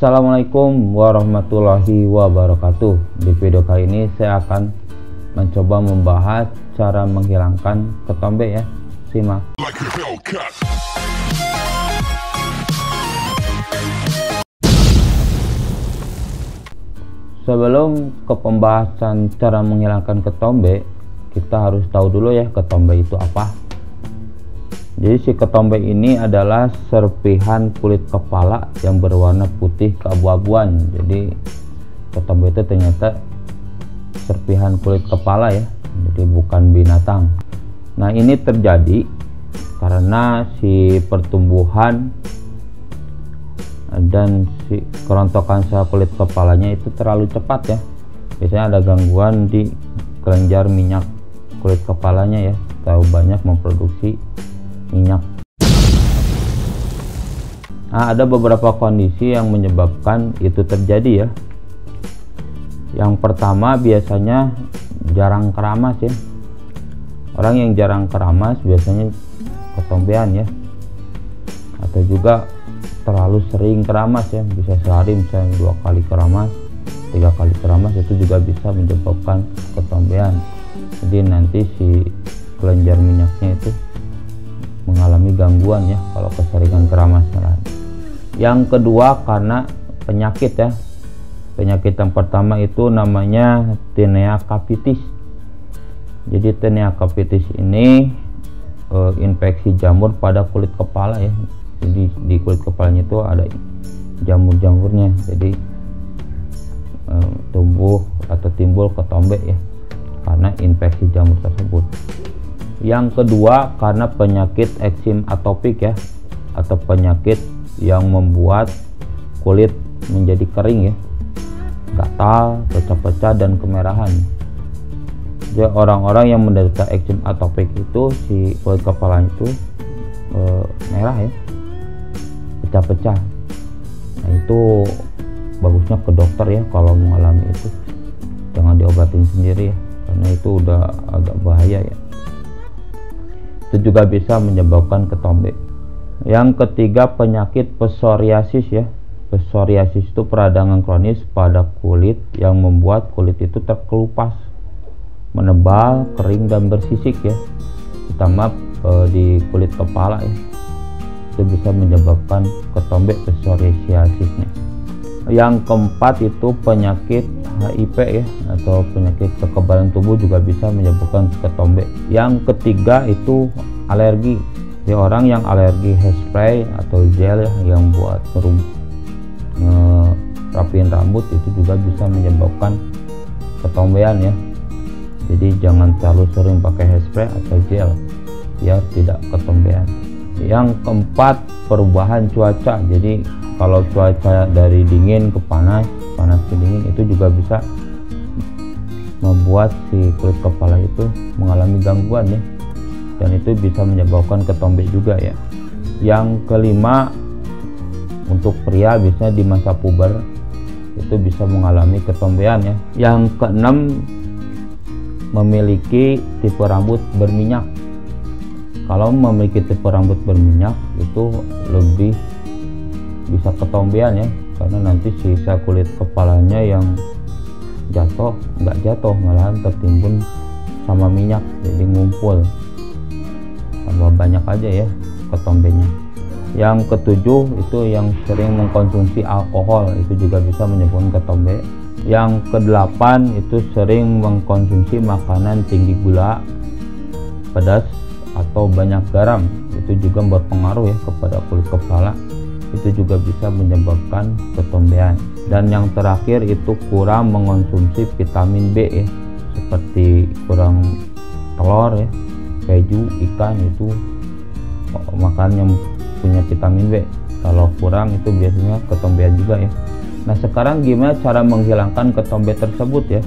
Assalamualaikum warahmatullahi wabarakatuh. Di video kali ini saya akan mencoba membahas cara menghilangkan ketombe ya. Simak. Sebelum ke pembahasan cara menghilangkan ketombe, kita harus tahu dulu ya ketombe itu apa. Jadi si ketombe ini adalah serpihan kulit kepala yang berwarna putih keabu-abuan. Jadi ketombe itu ternyata serpihan kulit kepala ya, jadi bukan binatang. Nah ini terjadi karena si pertumbuhan dan si kerontokan sel kulit kepalanya itu terlalu cepat ya. Biasanya ada gangguan di kelenjar minyak kulit kepalanya ya, terlalu banyak memproduksi minyak. Nah, ada beberapa kondisi yang menyebabkan itu terjadi ya. Yang pertama biasanya jarang keramas ya. Orang yang jarang keramas biasanya ketombean ya. Atau juga terlalu sering keramas ya, bisa sehari misalnya 2 kali keramas, 3 kali keramas, itu juga bisa menyebabkan ketombean. Jadi nanti si kelenjar minyaknya itu mengalami gangguan ya kalau keseringan keramas. Yang kedua karena penyakit ya. Penyakit yang pertama itu namanya tinea capitis. Jadi tinea capitis ini infeksi jamur pada kulit kepala ya. Jadi di kulit kepalanya itu ada jamur-jamurnya, jadi tumbuh atau timbul ketombe ya karena infeksi jamur tersebut. Yang kedua karena penyakit eksim atopik ya, atau penyakit yang membuat kulit menjadi kering ya, gatal, pecah-pecah dan kemerahan. Jadi orang-orang yang menderita eksim atopik itu si kulit kepala itu merah ya, pecah-pecah. Nah itu bagusnya ke dokter ya kalau mengalami itu, jangan diobatin sendiri ya, karena itu udah agak bahaya ya. Itu juga bisa menyebabkan ketombe. Yang ketiga penyakit psoriasis ya. Psoriasis itu peradangan kronis pada kulit yang membuat kulit itu terkelupas, menebal, kering dan bersisik ya, terutama di kulit kepala ya. Itu bisa menyebabkan ketombe psoriasisnya. Yang keempat itu penyakit HIV ya, atau penyakit kekebalan tubuh juga bisa menyebabkan ketombe. Yang ketiga itu alergi. Jadi orang yang alergi hairspray atau gel ya, yang buat rapiin rambut, itu juga bisa menyebabkan ketombean ya. Jadi jangan terlalu sering pakai hairspray atau gel biar tidak ketombean. Yang keempat perubahan cuaca. Jadi kalau cuaca dari dingin ke panas, panas ke dingin, itu juga bisa membuat si kulit kepala itu mengalami gangguan ya, dan itu bisa menyebabkan ketombe juga ya. Yang kelima untuk pria biasanya di masa puber itu bisa mengalami ketombean ya. Yang keenam memiliki tipe rambut berminyak. Kalau memiliki tipe rambut berminyak itu lebih bisa ketombean ya, karena nanti sisa kulit kepalanya yang jatuh, nggak jatuh, malahan tertimbun sama minyak, jadi ngumpul, tambah banyak aja ya ketombenya. Yang ketujuh itu yang sering mengkonsumsi alkohol, itu juga bisa menyebabkan ketombe. Yang kedelapan itu sering mengkonsumsi makanan tinggi gula, pedas atau banyak garam, itu juga berpengaruh ya kepada kulit kepala, itu juga bisa menyebabkan ketombean. Dan yang terakhir itu kurang mengonsumsi vitamin B ya, seperti kurang telur ya, keju, ikan, itu makanan yang punya vitamin B. Kalau kurang itu biasanya ketombean juga ya. Nah sekarang gimana cara menghilangkan ketombe tersebut ya?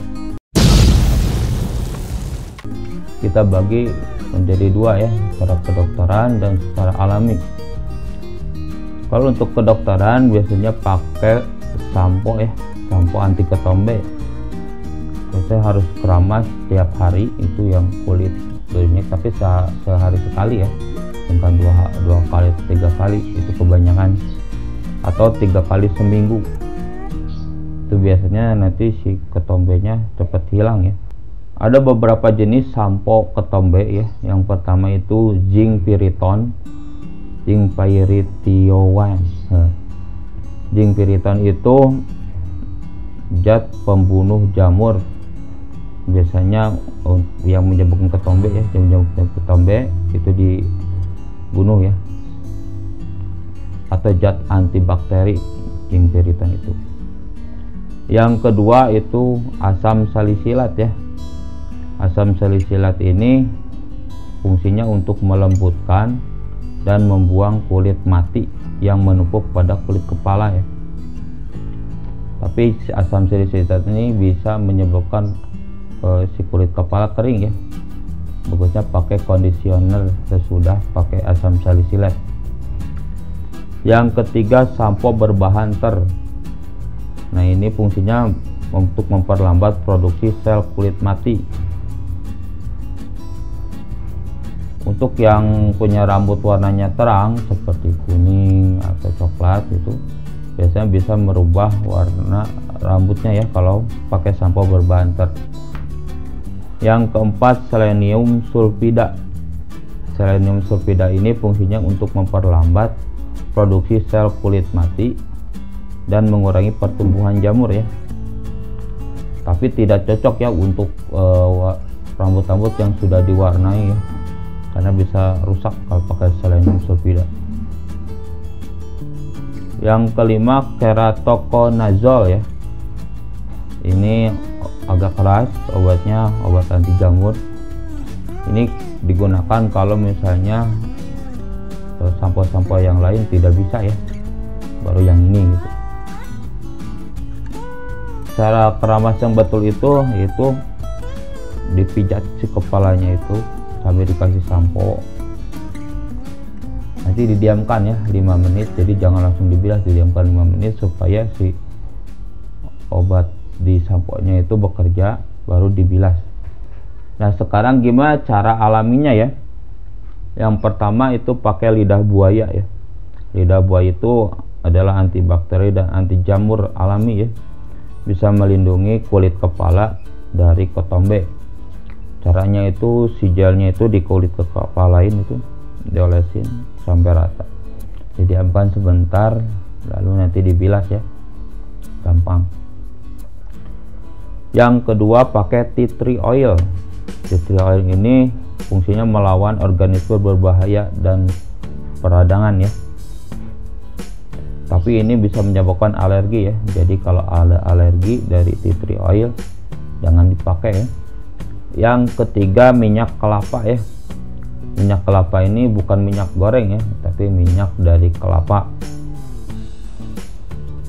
Kita bagi menjadi dua ya, secara kedokteran dan secara alami. Kalau untuk kedokteran biasanya pakai sampo ya, sampo anti ketombe. Biasanya harus keramas setiap hari, itu yang kulit berminyak, tapi sehari sekali ya, bukan dua kali atau 3 kali, itu kebanyakan. atau 3 kali seminggu. Itu biasanya nanti si ketombenya cepat hilang ya. Ada beberapa jenis sampo ketombe ya. Yang pertama itu zinc piriton, zinc pyrithione. Zinc piriton itu zat pembunuh jamur, biasanya yang menyebabkan ketombe ya, yang menyebabkan ketombe itu dibunuh ya, atau zat antibakteri zinc piriton itu. Yang kedua itu asam salisilat ya. Asam salisilat ini fungsinya untuk melembutkan dan membuang kulit mati yang menumpuk pada kulit kepala ya. Tapi asam salisilat ini bisa menyebabkan si kulit kepala kering ya. Bagusnya pakai conditioner sesudah pakai asam salisilat. Yang ketiga sampo berbahan ter. Nah, ini fungsinya untuk memperlambat produksi sel kulit mati. Untuk yang punya rambut warnanya terang seperti kuning atau coklat, itu biasanya bisa merubah warna rambutnya ya kalau pakai sampo berbahan ter. Yang keempat selenium sulfida. Selenium sulfida ini fungsinya untuk memperlambat produksi sel kulit mati dan mengurangi pertumbuhan jamur ya. Tapi tidak cocok ya untuk rambut-rambut yang sudah diwarnai ya, karena bisa rusak kalau pakai selenium sulfida. Yang kelima keratoconazole ya. Ini agak keras obatnya, obat anti jamur. Ini digunakan kalau misalnya sampo-sampo yang lain tidak bisa ya, baru yang ini gitu. Cara keramas yang betul itu dipijat si kepalanya itu sambil dikasih sampo, nanti didiamkan ya 5 menit. Jadi jangan langsung dibilas, didiamkan 5 menit supaya si obat di sampo-nya itu bekerja, baru dibilas. Nah, sekarang gimana cara alaminya ya? Yang pertama itu pakai lidah buaya ya. Lidah buaya itu adalah antibakteri dan anti jamur alami ya, bisa melindungi kulit kepala dari ketombe. Caranya itu si gelnya itu di kulit kepalain itu diolesin sampai rata, didiamkan sebentar, lalu nanti dibilas ya, gampang. Yang kedua pakai tea tree oil. Tea tree oil ini fungsinya melawan organisme berbahaya dan peradangan ya. Tapi ini bisa menyebabkan alergi ya. Jadi kalau ada alergi dari tea tree oil jangan dipakai ya. Yang ketiga minyak kelapa ya. Minyak kelapa ini bukan minyak goreng ya, tapi minyak dari kelapa.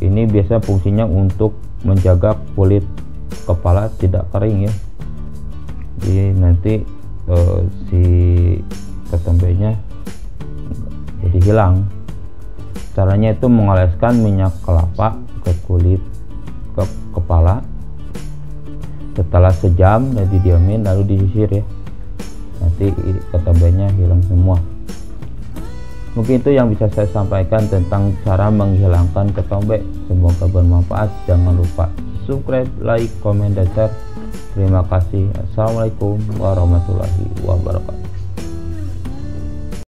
Ini biasa fungsinya untuk menjaga kulit kepala tidak kering ya. Jadi nanti si ketombenya jadi hilang. Caranya itu mengoleskan minyak kelapa ke kulit ke kepala. Setelah sejam dan didiamin lalu disisir ya. Nanti ketombenya hilang semua. Mungkin itu yang bisa saya sampaikan tentang cara menghilangkan ketombe. Semoga bermanfaat. Jangan lupa subscribe, like, komen, dan share. Terima kasih. Assalamualaikum warahmatullahi wabarakatuh.